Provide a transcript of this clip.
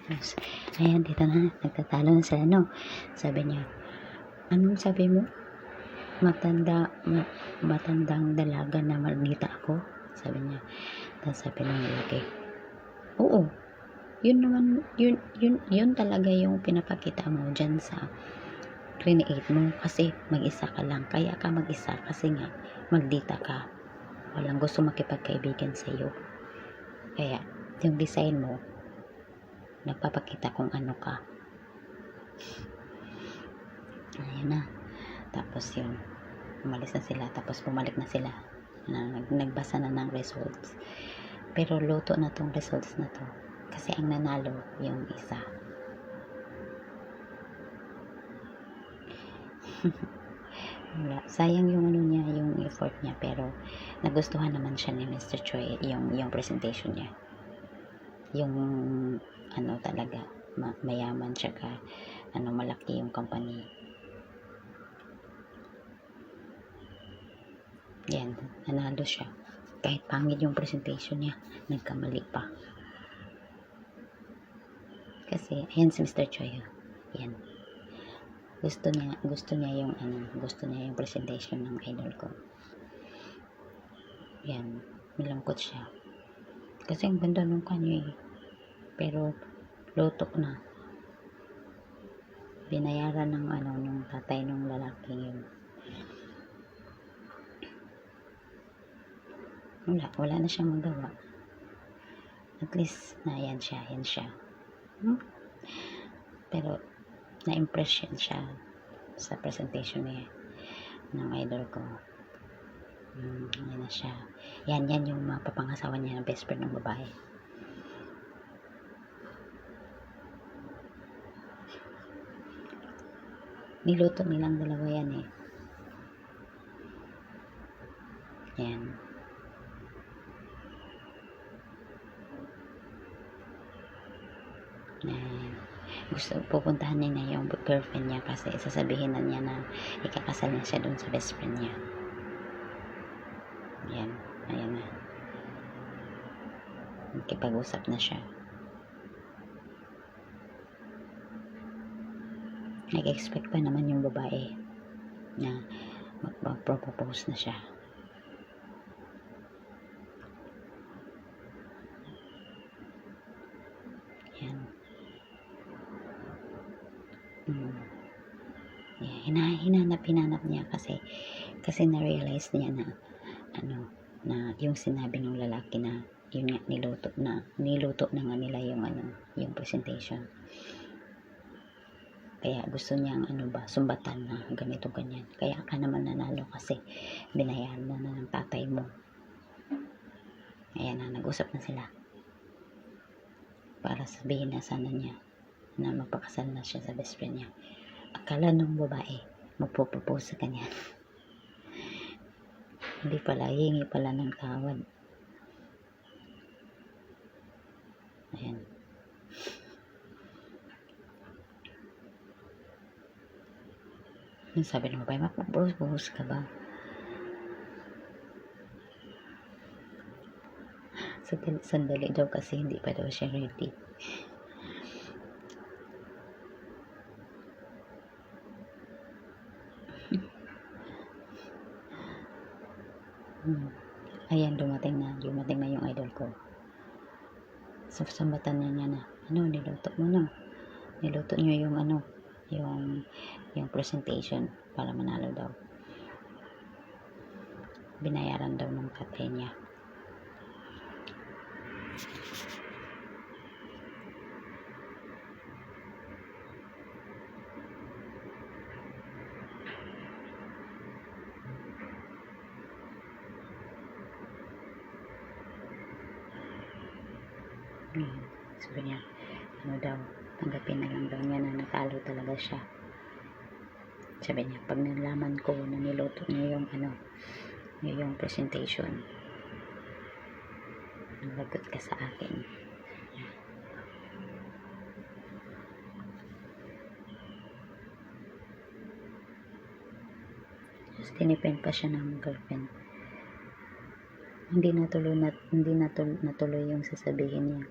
Tapos, ayan, dito na, nagtatalo na sila, no? Sabi niya, anong sabi mo? Matandang dalaga na maldita ako? Sabi niya. Tapos sabi ng lalaki, oo, yun naman, yun talaga yung pinapakita mo dyan sa create mo, kasi mag-isa ka lang, kaya ka mag-isa kasi nga maldita ka, walang gusto makipagkaibigan sa iyo, kaya yung design mo nagpapakita kung ano ka. Ayun na, tapos yun, umalis na sila, tapos bumalik na sila na nagbasa na ng results, pero luto na tong results na to kasi ang nanalo yung isa. Wala. Sayang yung ano niya, yung effort niya, pero nagustuhan naman siya ni Mr. Choi yung presentation niya. Yung ano talaga, mayaman siya ka, ano, malaki yung company. Yan, nanalo siya. Kahit pangit yung presentation niya, nagkamali pa. Kasi, ayan si Mr. Choi. Yan. Gusto niya yung presentation ng idol ko. Yan, malungkot siya. Kasi ang ganda nung kanya eh. Pero, lutok na. Binayaran ng nung tatay nung lalaki yun. Wala na siyang magawa. At least, yan siya. Pero, na-impress siya sa presentation niya ng idol ko. Yan na siya. Yan yung mapapangasawa niya ng best friend ng babae. Niluto nilang dalawa yan eh. Yan. Gusto pupuntahan niya yung girlfriend niya kasi sasabihin na niya na ikakasal niya siya dun sa best friend niya. Yan, ayan na. Nakipag-usap na siya. Nag-expect pa naman yung babae na mag-propose na siya. Yan. Hinanap niya kasi na-realize niya na na yung sinabi ng lalaki na yun nga niluto na nga nila yung presentation. Kaya gusto niyang sumbatan na ganito ganyan. Kaya ka naman nanalo kasi binayaran na ng tatay mo. Ayan na, nag-usap na sila para sabihin na sana niya na magpakasal na siya sa best friend niya. Akala nung babae magpo-propose sa kanya. Hindi pala, hingi pala ng tawad. Ayan. Sabi ng babae, magpo-propose ka ba? Sandali daw kasi hindi pa daw siya ready. Ayan, dumating na yung idol ko. So, sambatan niya na, niluto mo na. Niluto niyo yung presentation para manalo daw. Binayaran daw ng tatay niya. Sabi niya, tanggapin na lang daw niya na natalo talaga siya. Sabi niya, pag nalaman ko na niluto niya yung presentation, lagot ka sa akin. Tapos tinipend pa siya ng girlfriend. Hindi natuloy yung sasabihin niya.